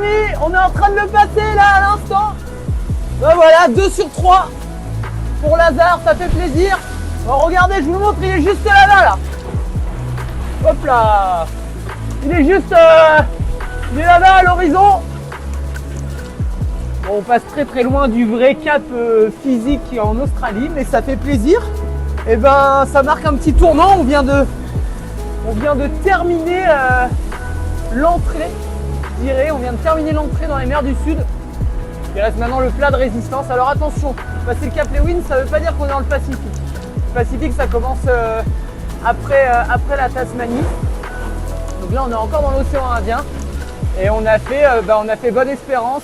amis, on est en train de le passer là à l'instant. Ben voilà, 2 sur 3 pour Lazare, ça fait plaisir. Bon, regardez, je vous montre, il est juste là-bas là. Hop là. Il est juste il est là-bas à l'horizon. Bon, on passe très loin du vrai cap physique qui est en Australie, mais ça fait plaisir. Et ben ça marque un petit tournant, on vient de terminer l'entrée, je dirais, on vient de terminer l'entrée dans les mers du Sud. Il reste maintenant le plat de résistance. Alors attention, passer le cap Lewin, ça ne veut pas dire qu'on est dans le Pacifique. Le Pacifique, ça commence après la Tasmanie. Donc là, on est encore dans l'océan Indien. Et on a fait Bonne Espérance,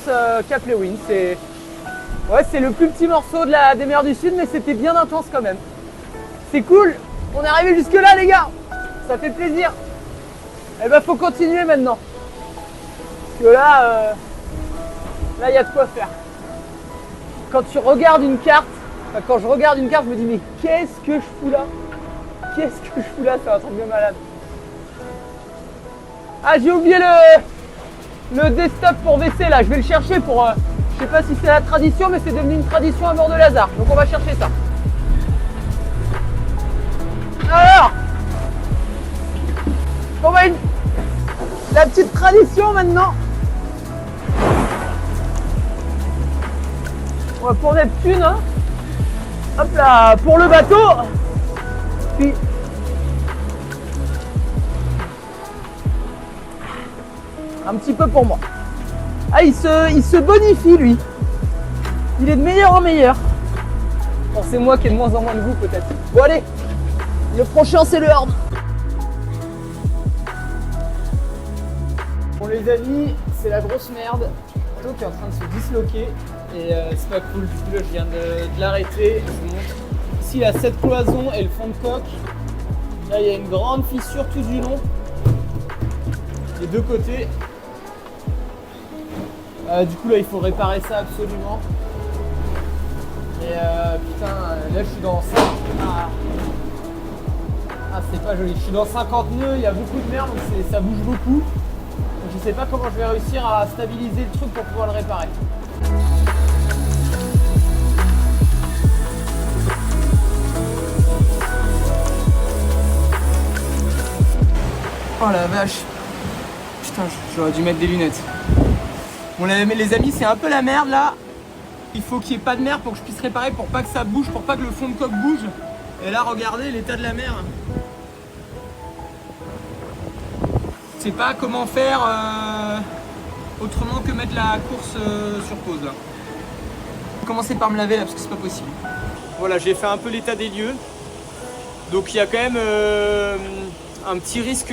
cap Lewin. C'est le plus petit morceau des mers du Sud, mais c'était bien intense quand même. C'est cool, on est arrivé jusque là les gars. Ça fait plaisir. Et ben faut continuer maintenant. Parce que là, il y a de quoi faire. Quand tu regardes une carte, quand je regarde une carte, je me dis mais qu'est-ce que je fous là? Qu'est-ce que je fous là? C'est un truc de malade. Ah, j'ai oublié le desktop pour WC là. Je vais le chercher pour... je sais pas si c'est la tradition, mais c'est devenu une tradition à bord de Lazare. Donc on va chercher ça. Alors, on va la petite tradition maintenant. On va pour Neptune, hein. Hop là, pour le bateau. Puis un petit peu pour moi. Ah, il se bonifie lui. Il est de meilleur en meilleur. Bon, c'est moi qui ai de moins en moins de goût peut-être. Bon allez. Le prochain c'est le hard. Bon les amis, c'est la grosse merde. Le bateau qui est en train de se disloquer et c'est pas cool. Du coup là je viens de l'arrêter. Je vous montre. Ici il a cette cloison et le fond de coque. Là il y a une grande fissure tout du long. Les deux côtés. Du coup là il faut réparer ça absolument. Et putain là je suis dans ça. Ah c'est pas joli, je suis dans 50 nœuds, il y a beaucoup de merde, donc ça bouge beaucoup. Donc je sais pas comment je vais réussir à stabiliser le truc pour pouvoir le réparer. Oh la vache. Putain, j'aurais dû mettre des lunettes. Bon les amis, c'est un peu la merde là. Il faut qu'il n'y ait pas de mer pour que je puisse réparer, pour pas que ça bouge, pour pas que le fond de coque bouge. Et là regardez l'état de la mer. Je sais pas comment faire autrement que mettre la course sur pause là. Je vais commencer par me laver là parce que c'est pas possible. Voilà, j'ai fait un peu l'état des lieux. Donc il y a quand même un petit risque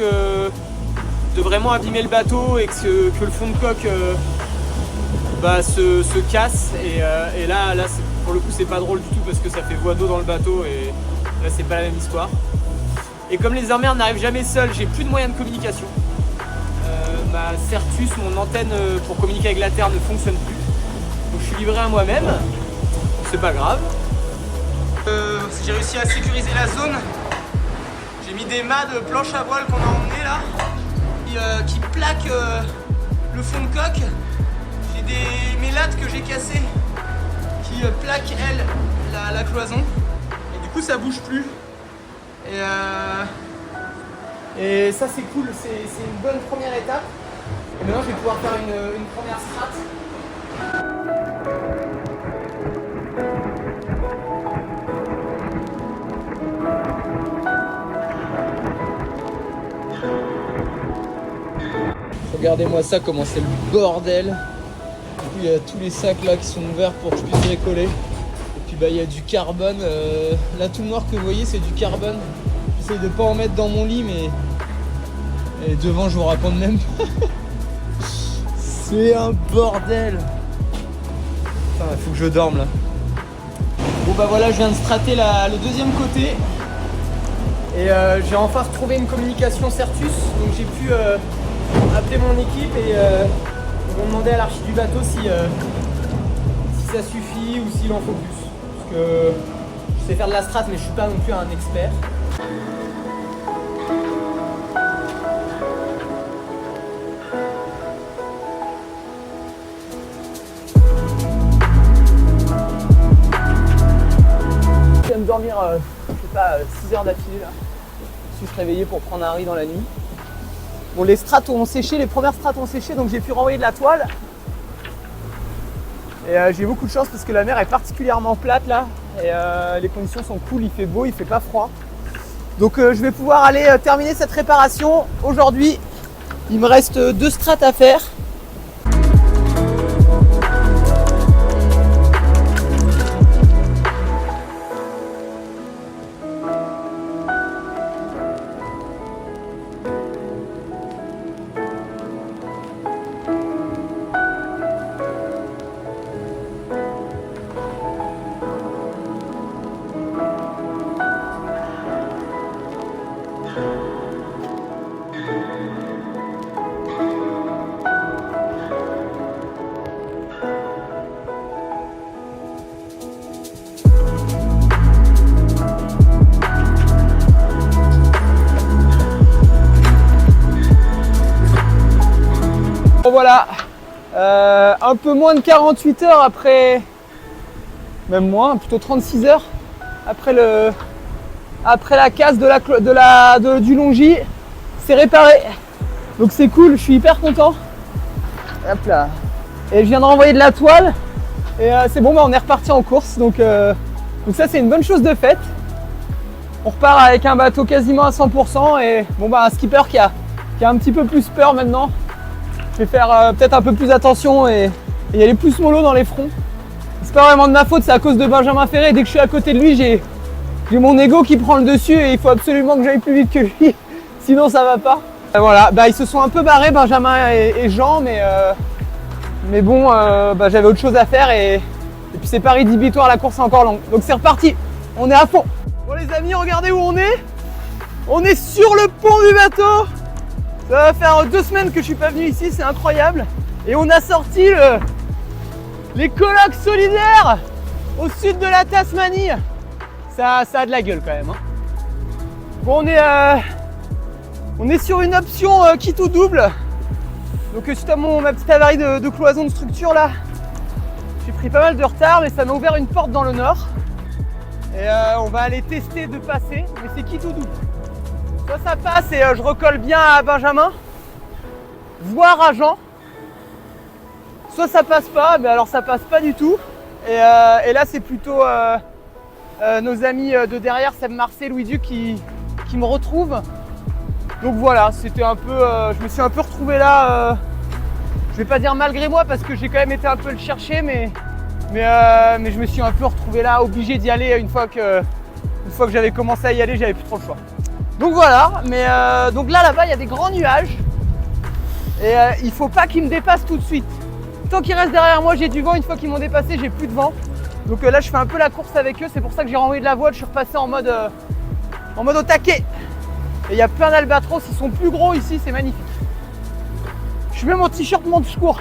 de vraiment abîmer le bateau et que le fond de coque se casse. Et là pour le coup c'est pas drôle du tout parce que ça fait voie d'eau dans le bateau et là c'est pas la même histoire. Et comme les armères n'arrivent jamais seules, j'ai plus de moyens de communication. Ma Certus, mon antenne pour communiquer avec la Terre ne fonctionne plus. Donc je suis livré à moi-même. C'est pas grave. J'ai réussi à sécuriser la zone. J'ai mis des mâts de planche à voile qu'on a emmené là qui plaquent le fond de coque. J'ai des mélates que j'ai cassées qui plaquent elles la cloison. Et du coup ça bouge plus. Et ça c'est cool, c'est une bonne première étape. Et maintenant je vais pouvoir faire une première strate. Regardez-moi ça, comment c'est le bordel. Du coup il y a tous les sacs là qui sont ouverts pour que je puisse bricoler. Et puis il y a du carbone. Là tout le noir que vous voyez c'est du carbone. J'essaye de pas en mettre dans mon lit mais... Et devant je vous raconte même pas. C'est un bordel. Putain, il faut que je dorme là. Bon bah voilà, je viens de strater le deuxième côté. Et j'ai enfin retrouvé une communication Certus. Donc j'ai pu appeler mon équipe et ils vont demander à l'archi du bateau si ça suffit ou s'il en faut plus. Parce que je sais faire de la strat mais je suis pas non plus un expert. je sais pas, 6 heures d'affilée là. Je me suis réveillé pour prendre un riz dans la nuit. Bon, les strates ont séché, les premières strates ont séché, donc j'ai pu renvoyer de la toile. Et j'ai beaucoup de chance parce que la mer est particulièrement plate là. Et les conditions sont cool, il fait beau, il fait pas froid. Donc je vais pouvoir aller terminer cette réparation. Aujourd'hui, il me reste 2 strates à faire. Bon, voilà, un peu moins de 48 heures après, même moins, plutôt 36 heures après la casse du longis, c'est réparé. Donc c'est cool, je suis hyper content. Hop là. Et je viens de renvoyer de la toile et c'est bon, on est reparti en course. Donc ça c'est une bonne chose de faite. On repart avec un bateau quasiment à 100% et bon un skipper qui a un petit peu plus peur maintenant. Je vais faire peut-être un peu plus attention et y aller plus mollo dans les fronts. C'est pas vraiment de ma faute, c'est à cause de Benjamin Ferré. Dès que je suis à côté de lui, j'ai mon ego qui prend le dessus et il faut absolument que j'aille plus vite que lui, sinon ça va pas. Voilà, ils se sont un peu barrés Benjamin et Jean, mais bon, j'avais autre chose à faire et puis c'est pas rédhibitoire, la course est encore longue. Donc c'est reparti, on est à fond. Bon les amis, regardez où on est. On est sur le pont du bateau. Ça va faire 2 semaines que je suis pas venu ici, c'est incroyable. Et on a sorti les colloques solidaires au sud de la Tasmanie. Ça a de la gueule quand même. Hein. Bon, on est sur une option kit ou double. Donc suite à ma petite avarie de cloison de structure là, j'ai pris pas mal de retard, mais ça m'a ouvert une porte dans le nord. Et on va aller tester de passer, mais c'est kit ou double. Soit ça passe et je recolle bien à Benjamin, voire à Jean. Soit ça passe pas, mais alors ça passe pas du tout. Et là c'est plutôt nos amis de derrière, Seb Marcel, Louis Duc qui me retrouvent. Donc voilà, c'était un peu, je me suis un peu retrouvé là. Je vais pas dire malgré moi parce que j'ai quand même été un peu le chercher, mais je me suis un peu retrouvé là, obligé d'y aller une fois que j'avais commencé à y aller, j'avais plus trop le choix. Donc voilà, mais donc là-bas il y a des grands nuages et il faut pas qu'ils me dépassent tout de suite. Tant qu'ils restent derrière moi, j'ai du vent. Une fois qu'ils m'ont dépassé, j'ai plus de vent. Donc là, je fais un peu la course avec eux. C'est pour ça que j'ai renvoyé de la voile. Je suis repassé en mode au taquet. Et il y a plein d'albatros. Ils sont plus gros ici, c'est magnifique. Je mets mon t-shirt monte secours.